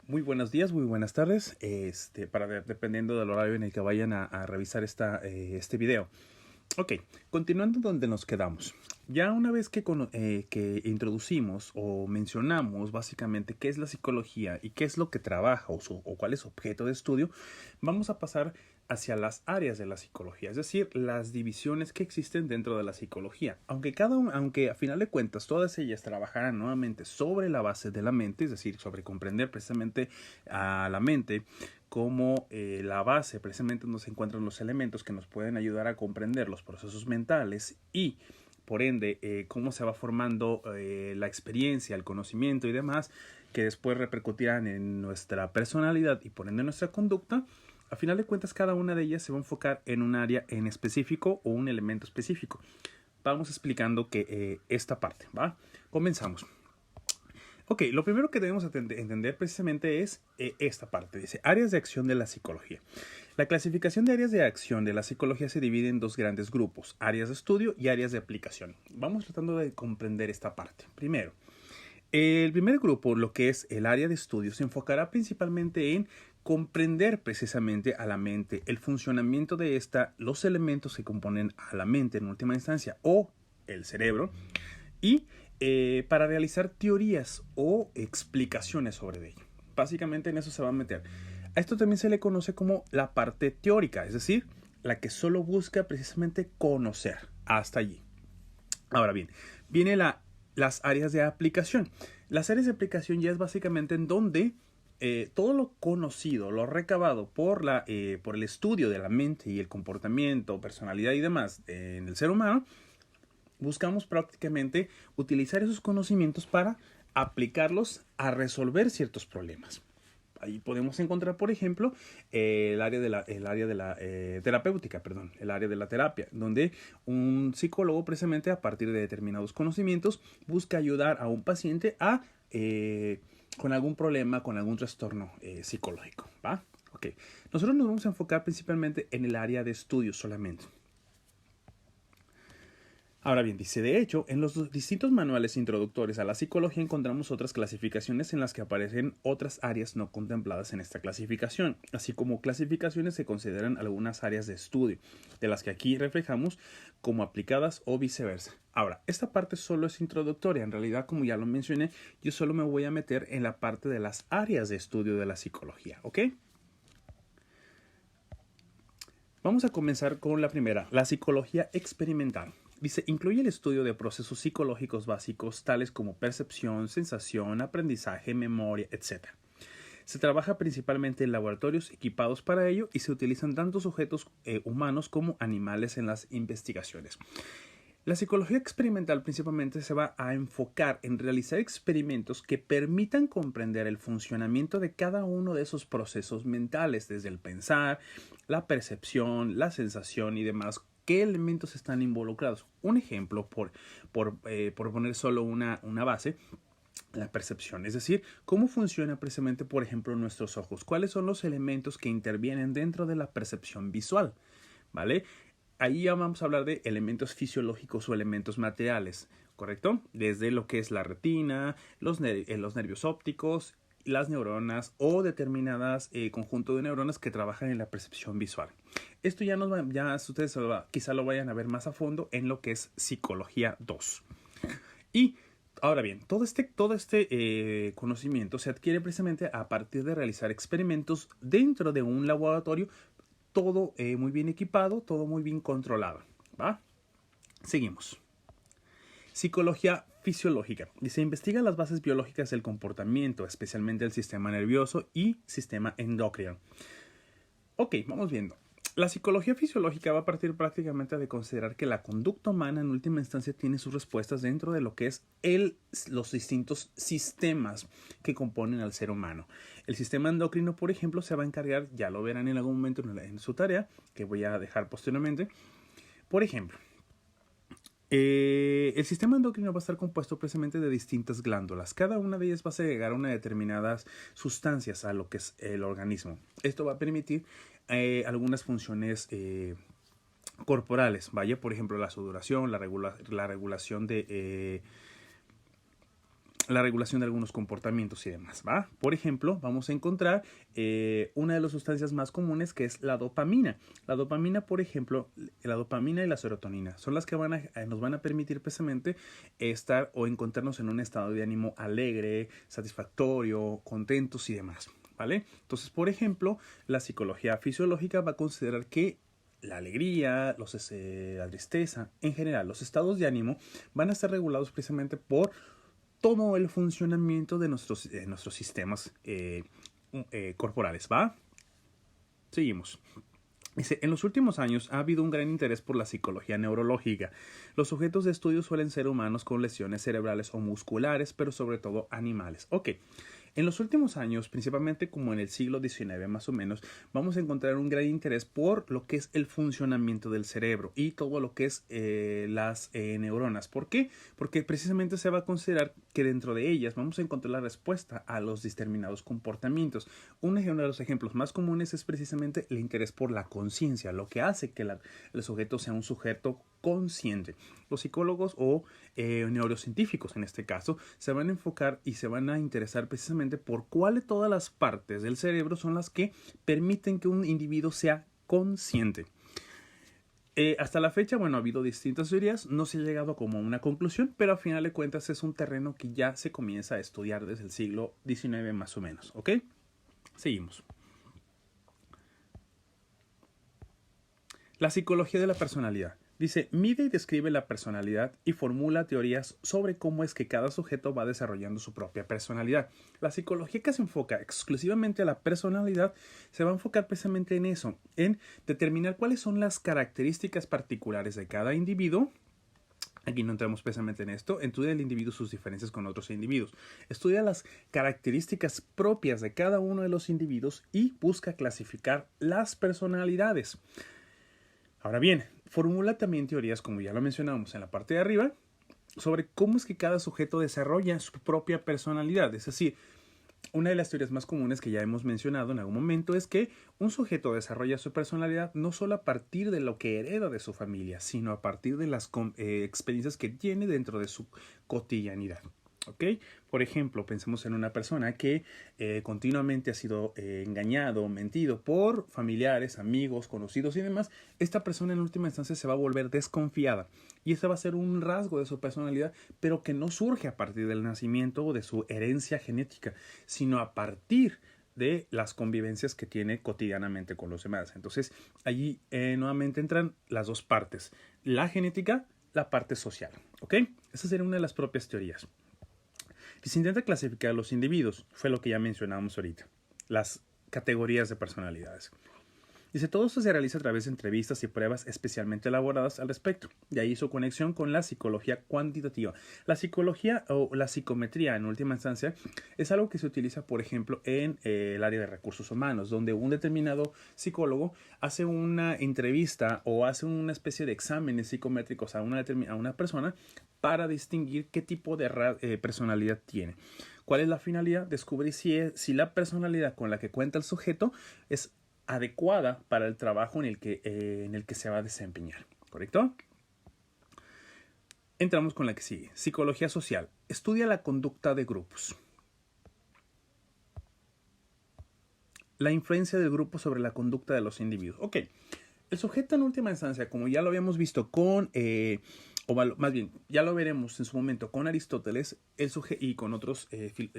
Muy buenos días, muy buenas tardes, dependiendo del horario en el que vayan a revisar este video. Ok, continuando donde nos quedamos. Ya una vez que introducimos o mencionamos básicamente qué es la psicología y qué es lo que trabaja o cuál es su objeto de estudio, vamos a pasar hacia las áreas de la psicología, es decir, las divisiones que existen dentro de la psicología. Aunque a final de cuentas todas ellas trabajarán nuevamente sobre la base de la mente, es decir, sobre comprender precisamente a la mente como la base precisamente donde se encuentran los elementos que nos pueden ayudar a comprender los procesos mentales y por ende cómo se va formando la experiencia, el conocimiento y demás que después repercutirán en nuestra personalidad y por ende en nuestra conducta. A final de cuentas, cada una de ellas se va a enfocar en un área en específico o un elemento específico. Vamos explicando que esta parte, ¿va? Comenzamos. Ok, lo primero que debemos entender precisamente es esta parte. Dice, áreas de acción de la psicología. La clasificación de áreas de acción de la psicología se divide en dos grandes grupos, áreas de estudio y áreas de aplicación. Vamos tratando de comprender esta parte. Primero, el primer grupo, lo que es el área de estudio, se enfocará principalmente en comprender precisamente a la mente, el funcionamiento de esta, los elementos que componen a la mente en última instancia o el cerebro y para realizar teorías o explicaciones sobre ello. Básicamente en eso se va a meter. A esto también se le conoce como la parte teórica, es decir, la que solo busca precisamente conocer hasta allí. Ahora bien, viene las áreas de aplicación. Las áreas de aplicación ya es básicamente en donde todo lo conocido, lo recabado por el estudio de la mente y el comportamiento, personalidad y demás en el ser humano, buscamos prácticamente utilizar esos conocimientos para aplicarlos a resolver ciertos problemas. Ahí podemos encontrar, por ejemplo, el área de la terapéutica, el área de la terapia, donde un psicólogo precisamente a partir de determinados conocimientos busca ayudar a un paciente con algún problema, con algún trastorno psicológico, ¿va? Ok. Nosotros nos vamos a enfocar principalmente en el área de estudio solamente. Ahora bien, dice, de hecho, en los distintos manuales introductorios a la psicología encontramos otras clasificaciones en las que aparecen otras áreas no contempladas en esta clasificación, así como clasificaciones se consideran algunas áreas de estudio, de las que aquí reflejamos como aplicadas o viceversa. Ahora, esta parte solo es introductoria, en realidad, como ya lo mencioné, yo solo me voy a meter en la parte de las áreas de estudio de la psicología, ¿ok? Vamos a comenzar con la primera, la psicología experimental. Dice, incluye el estudio de procesos psicológicos básicos tales como percepción, sensación, aprendizaje, memoria, etc. Se trabaja principalmente en laboratorios equipados para ello y se utilizan tanto sujetos humanos como animales en las investigaciones. La psicología experimental principalmente se va a enfocar en realizar experimentos que permitan comprender el funcionamiento de cada uno de esos procesos mentales, desde el pensar, la percepción, la sensación y demás. ¿Qué elementos están involucrados? Un ejemplo, por poner solo una base, la percepción, es decir, cómo funciona precisamente, por ejemplo, nuestros ojos. ¿Cuáles son los elementos que intervienen dentro de la percepción visual? ¿Vale? Ahí ya vamos a hablar de elementos fisiológicos o elementos materiales, ¿correcto? Desde lo que es la retina, los nervios ópticos, las neuronas o determinadas conjunto de neuronas que trabajan en la percepción visual. Esto ya ustedes quizá lo vayan a ver más a fondo en lo que es psicología 2. Y ahora bien, todo este conocimiento se adquiere precisamente a partir de realizar experimentos dentro de un laboratorio, todo muy bien equipado, todo muy bien controlado, ¿va? Seguimos. Psicología fisiológica. Dice, investiga las bases biológicas del comportamiento, especialmente el sistema nervioso y sistema endocrino. Ok, vamos viendo. La psicología fisiológica va a partir prácticamente de considerar que la conducta humana en última instancia tiene sus respuestas dentro de lo que es los distintos sistemas que componen al ser humano. El sistema endocrino, por ejemplo, se va a encargar, ya lo verán en algún momento en su tarea, que voy a dejar posteriormente. Por ejemplo, el sistema endocrino va a estar compuesto precisamente de distintas glándulas. Cada una de ellas va a segregar unas determinadas sustancias a lo que es el organismo. Esto va a permitir algunas funciones corporales. Vaya, por ejemplo, la sudoración, la regulación de la regulación de algunos comportamientos y demás, ¿va? Por ejemplo, vamos a encontrar una de las sustancias más comunes que es la dopamina. La dopamina, por ejemplo, la dopamina y la serotonina son las que nos van a permitir precisamente estar o encontrarnos en un estado de ánimo alegre, satisfactorio, contentos y demás, ¿vale? Entonces, por ejemplo, la psicología fisiológica va a considerar que la alegría, la tristeza, en general, los estados de ánimo van a estar regulados precisamente por todo el funcionamiento de nuestros sistemas corporales, ¿va? Seguimos. Dice, en los últimos años ha habido un gran interés por la psicología neurológica. Los sujetos de estudio suelen ser humanos con lesiones cerebrales o musculares, pero sobre todo animales. Ok. En los últimos años, principalmente como en el siglo XIX más o menos, vamos a encontrar un gran interés por lo que es el funcionamiento del cerebro y todo lo que es las neuronas. ¿Por qué? Porque precisamente se va a considerar que dentro de ellas vamos a encontrar la respuesta a los determinados comportamientos. Uno de los ejemplos más comunes es precisamente el interés por la conciencia, lo que hace que el sujeto sea un sujeto consciente. Los psicólogos o neurocientíficos en este caso se van a enfocar y se van a interesar precisamente por cuál de todas las partes del cerebro son las que permiten que un individuo sea consciente. Hasta la fecha, bueno, ha habido distintas teorías, no se ha llegado como a una conclusión, pero a final de cuentas es un terreno que ya se comienza a estudiar desde el siglo XIX más o menos, ¿ok? Seguimos. La psicología de la personalidad. Dice, mide y describe la personalidad y formula teorías sobre cómo es que cada sujeto va desarrollando su propia personalidad. La psicología que se enfoca exclusivamente a la personalidad se va a enfocar precisamente en eso, en determinar cuáles son las características particulares de cada individuo. Aquí no entramos precisamente en esto. Estudia el individuo sus diferencias con otros individuos. Estudia las características propias de cada uno de los individuos y busca clasificar las personalidades. Ahora bien, formula también teorías, como ya lo mencionamos en la parte de arriba, sobre cómo es que cada sujeto desarrolla su propia personalidad. Es decir, una de las teorías más comunes que ya hemos mencionado en algún momento es que un sujeto desarrolla su personalidad no solo a partir de lo que hereda de su familia, sino a partir de las experiencias que tiene dentro de su cotidianidad. ¿Ok? Por ejemplo, pensemos en una persona que continuamente ha sido engañado, mentido por familiares, amigos, conocidos y demás. Esta persona en última instancia se va a volver desconfiada y ese va a ser un rasgo de su personalidad, pero que no surge a partir del nacimiento o de su herencia genética, sino a partir de las convivencias que tiene cotidianamente con los demás. Entonces, allí nuevamente entran las dos partes, la genética, la parte social. ¿Ok? Esa sería una de las propias teorías. Y se intenta clasificar a los individuos, fue lo que ya mencionábamos ahorita, las categorías de personalidades. Dice, todo esto se realiza a través de entrevistas y pruebas especialmente elaboradas al respecto. De ahí su conexión con la psicología cuantitativa. La psicología o la psicometría, en última instancia, es algo que se utiliza, por ejemplo, en el área de recursos humanos, donde un determinado psicólogo hace una entrevista o hace una especie de exámenes psicométricos a una persona para distinguir qué tipo de personalidad tiene. ¿Cuál es la finalidad? Descubrir si la personalidad con la que cuenta el sujeto es adecuada para el trabajo en el que se va a desempeñar. ¿Correcto? Entramos con la que sigue. Psicología social. Estudia la conducta de grupos. La influencia del grupo sobre la conducta de los individuos. Ok. El sujeto en última instancia, como ya lo habíamos visto con... más bien, ya lo veremos en su momento con Aristóteles y con otros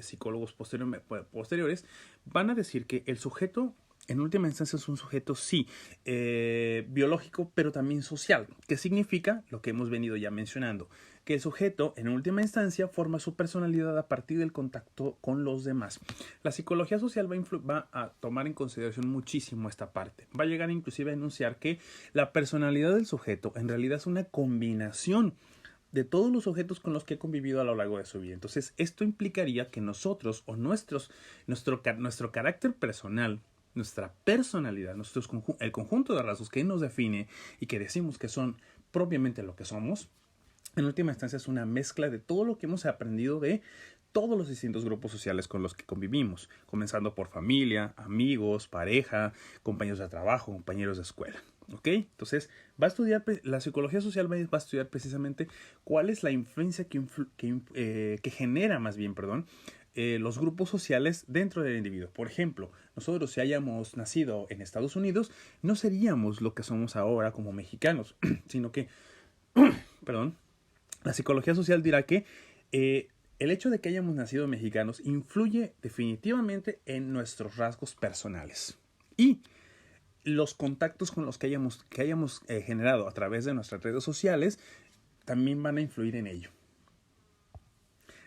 psicólogos posteriores, van a decir que el sujeto, en última instancia, es un sujeto, sí, biológico, pero también social. ¿Qué significa? Lo que hemos venido ya mencionando. Que el sujeto, en última instancia, forma su personalidad a partir del contacto con los demás. La psicología social va a tomar en consideración muchísimo esta parte. Va a llegar inclusive a enunciar que la personalidad del sujeto en realidad es una combinación de todos los sujetos con los que ha convivido a lo largo de su vida. Entonces, esto implicaría que nosotros o nuestro carácter personal, nuestra personalidad, el conjunto de rasgos que nos define y que decimos que son propiamente lo que somos, en última instancia es una mezcla de todo lo que hemos aprendido de todos los distintos grupos sociales con los que convivimos, comenzando por familia, amigos, pareja, compañeros de trabajo, compañeros de escuela. ¿Ok? Entonces, la psicología social va a estudiar precisamente cuál es la influencia que genera, más bien, perdón, los grupos sociales dentro del individuo. Por ejemplo, nosotros si hayamos nacido en Estados Unidos, no seríamos lo que somos ahora como mexicanos, sino que, perdón, la psicología social dirá que el hecho de que hayamos nacido mexicanos influye definitivamente en nuestros rasgos personales. Y los contactos con los que hayamos generado a través de nuestras redes sociales también van a influir en ello.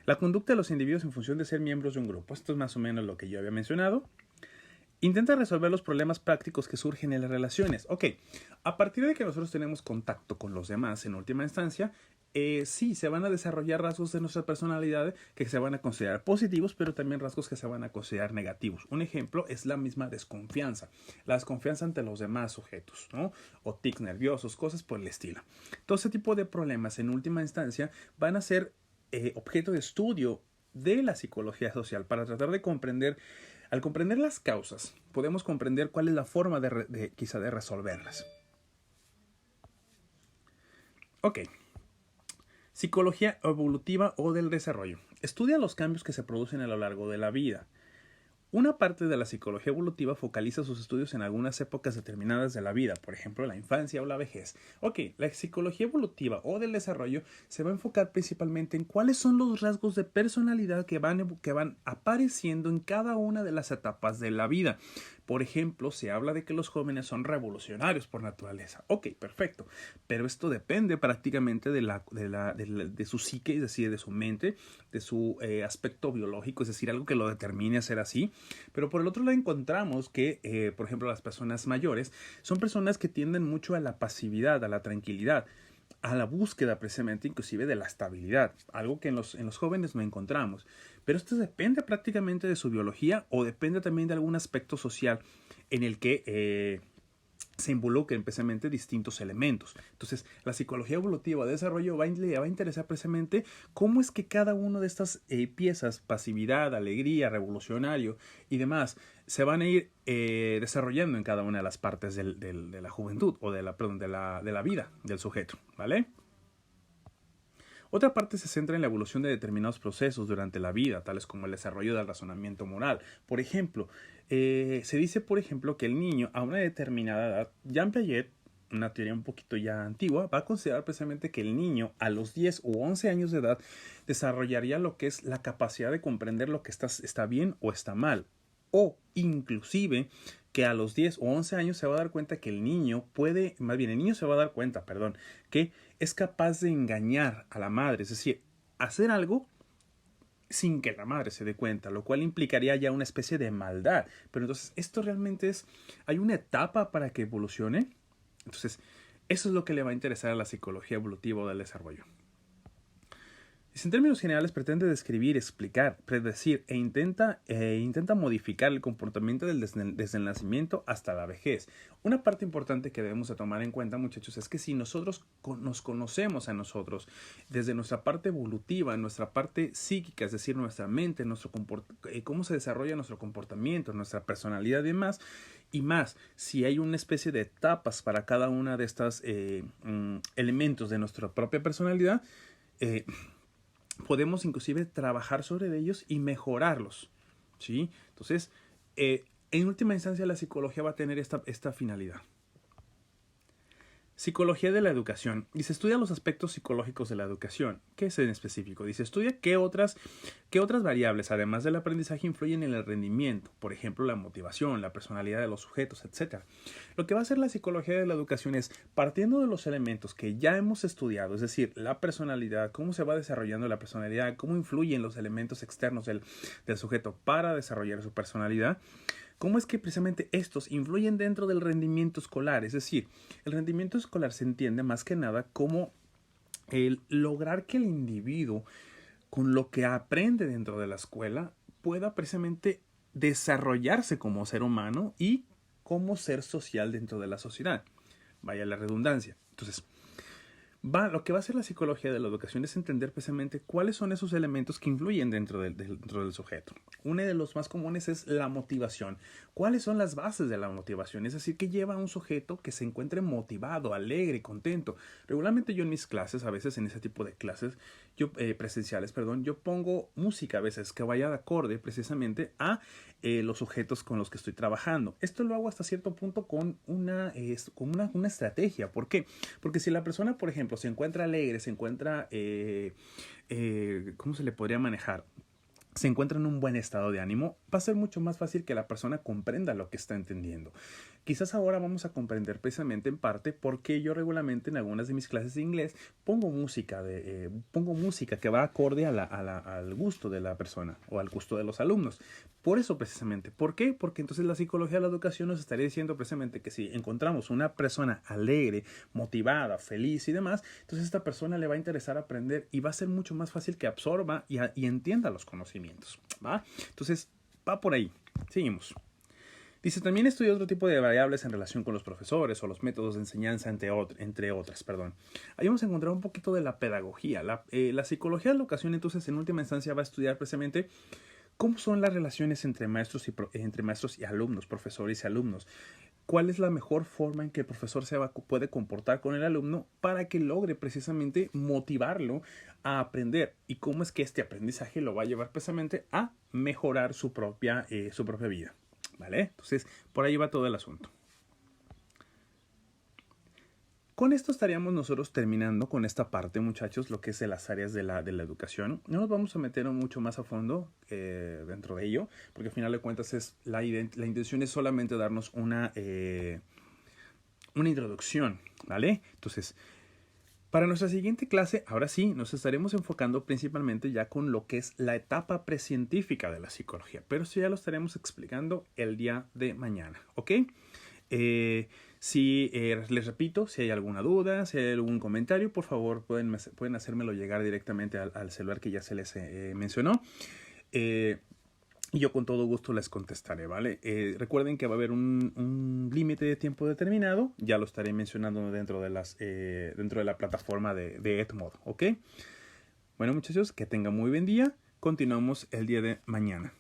La conducta de los individuos en función de ser miembros de un grupo. Esto es más o menos lo que yo había mencionado. Intenta resolver los problemas prácticos que surgen en las relaciones. Ok, a partir de que nosotros tenemos contacto con los demás en última instancia, sí, se van a desarrollar rasgos de nuestra personalidad que se van a considerar positivos, pero también rasgos que se van a considerar negativos. Un ejemplo es la misma desconfianza. La desconfianza ante los demás sujetos, ¿no? O tics nerviosos, cosas por el estilo. Todo ese tipo de problemas en última instancia van a ser objeto de estudio de la psicología social para tratar de comprender. Al comprender las causas, podemos comprender cuál es la forma quizá de resolverlas. Ok. Psicología evolutiva o del desarrollo. Estudia los cambios que se producen a lo largo de la vida. Una parte de la psicología evolutiva focaliza sus estudios en algunas épocas determinadas de la vida, por ejemplo, la infancia o la vejez. Ok, la psicología evolutiva o del desarrollo se va a enfocar principalmente en cuáles son los rasgos de personalidad que van apareciendo en cada una de las etapas de la vida. Por ejemplo, se habla de que los jóvenes son revolucionarios por naturaleza. Ok, perfecto. Pero esto depende prácticamente de su psique, es decir, de su mente, de su aspecto biológico, es decir, algo que lo determine a ser así. Pero por el otro lado encontramos que, por ejemplo, las personas mayores son personas que tienden mucho a la pasividad, a la tranquilidad, a la búsqueda precisamente inclusive de la estabilidad, algo que en los jóvenes no encontramos. Pero esto depende prácticamente de su biología o depende también de algún aspecto social en el que se involucren precisamente distintos elementos. Entonces, la psicología evolutiva de desarrollo va a interesar precisamente cómo es que cada una de estas piezas, pasividad, alegría, revolucionario y demás, se van a ir desarrollando en cada una de las partes de la juventud o de la vida del sujeto, ¿vale? Otra parte se centra en la evolución de determinados procesos durante la vida, tales como el desarrollo del razonamiento moral. Por ejemplo, se dice, por ejemplo, que el niño a una determinada edad, Jean Piaget, una teoría un poquito ya antigua, va a considerar precisamente que el niño a los 10 u 11 años de edad desarrollaría lo que es la capacidad de comprender lo que está bien o está mal. O inclusive que a los 10 o 11 años se va a dar cuenta que el niño se va a dar cuenta, que es capaz de engañar a la madre, es decir, hacer algo sin que la madre se dé cuenta, lo cual implicaría ya una especie de maldad. Pero entonces esto realmente hay una etapa para que evolucione. Entonces, eso es lo que le va a interesar a la psicología evolutiva o del desarrollo. En términos generales pretende describir, explicar, predecir e intenta modificar el comportamiento desde el nacimiento hasta la vejez. Una parte importante que debemos de tomar en cuenta, muchachos, es que si nosotros nos conocemos a nosotros desde nuestra parte evolutiva, nuestra parte psíquica, es decir, nuestra mente, cómo se desarrolla nuestro comportamiento, nuestra personalidad y demás, y más, si hay una especie de etapas para cada una de estos elementos de nuestra propia personalidad, podemos inclusive trabajar sobre ellos y mejorarlos, ¿sí? Entonces, en última instancia, la psicología va a tener esta finalidad. Psicología de la educación. Dice, estudia los aspectos psicológicos de la educación. ¿Qué es en específico? Dice, estudia qué otras variables, además del aprendizaje, influyen en el rendimiento. Por ejemplo, la motivación, la personalidad de los sujetos, etc. Lo que va a hacer la psicología de la educación es, partiendo de los elementos que ya hemos estudiado, es decir, la personalidad, cómo se va desarrollando la personalidad, cómo influyen los elementos externos del sujeto para desarrollar su personalidad, cómo es que precisamente estos influyen dentro del rendimiento escolar. Es decir, el rendimiento escolar se entiende más que nada como el lograr que el individuo, con lo que aprende dentro de la escuela, pueda precisamente desarrollarse como ser humano y como ser social dentro de la sociedad. Vaya la redundancia. Entonces, Lo que va a hacer la psicología de la educación es entender precisamente cuáles son esos elementos que influyen dentro del sujeto. Uno de los más comunes es la motivación. ¿Cuáles son las bases de la motivación? Es decir, ¿qué lleva a un sujeto que se encuentre motivado, alegre, contento? Regularmente yo en mis clases, a veces en ese tipo de clases presenciales, yo pongo música a veces que vaya de acorde precisamente a los sujetos con los que estoy trabajando. Esto lo hago hasta cierto punto con una estrategia. ¿Por qué? Porque si la persona, por ejemplo, se encuentra alegre, se encuentra, ¿cómo se le podría manejar? Se encuentra en un buen estado de ánimo, va a ser mucho más fácil que la persona comprenda lo que está entendiendo. Quizás ahora vamos a comprender precisamente en parte por qué yo regularmente en algunas de mis clases de inglés pongo música que va acorde al gusto de la persona o al gusto de los alumnos. Por eso precisamente. ¿Por qué? Porque entonces la psicología de la educación nos estaría diciendo precisamente que si encontramos una persona alegre, motivada, feliz y demás, entonces a esta persona le va a interesar aprender y va a ser mucho más fácil que absorba y entienda los conocimientos, ¿va? Entonces va por ahí. Seguimos. Dice, también estudia otro tipo de variables en relación con los profesores o los métodos de enseñanza, entre otras. Ahí vamos a encontrar un poquito de la pedagogía. La psicología de la educación, entonces, en última instancia, va a estudiar precisamente cómo son las relaciones entre maestros y alumnos, profesores y alumnos. ¿Cuál es la mejor forma en que el profesor puede comportar con el alumno para que logre precisamente motivarlo a aprender? Y cómo es que este aprendizaje lo va a llevar precisamente a mejorar su propia vida. ¿Vale? Entonces, por ahí va todo el asunto. Con esto estaríamos nosotros terminando con esta parte, muchachos, lo que es de las áreas de la educación. No nos vamos a meter mucho más a fondo dentro de ello, porque al final de cuentas la intención es solamente darnos una introducción, ¿vale? Entonces, para nuestra siguiente clase, ahora sí, nos estaremos enfocando principalmente ya con lo que es la etapa precientífica de la psicología, pero eso ya lo estaremos explicando el día de mañana, ¿ok? Les repito, si hay alguna duda, si hay algún comentario, por favor pueden hacérmelo llegar directamente al celular que ya se les mencionó. Y yo con todo gusto les contestaré, ¿vale? Recuerden que va a haber un límite de tiempo determinado. Ya lo estaré mencionando dentro de la plataforma de Edmodo, ¿ok? Bueno, muchachos, que tengan muy buen día. Continuamos el día de mañana.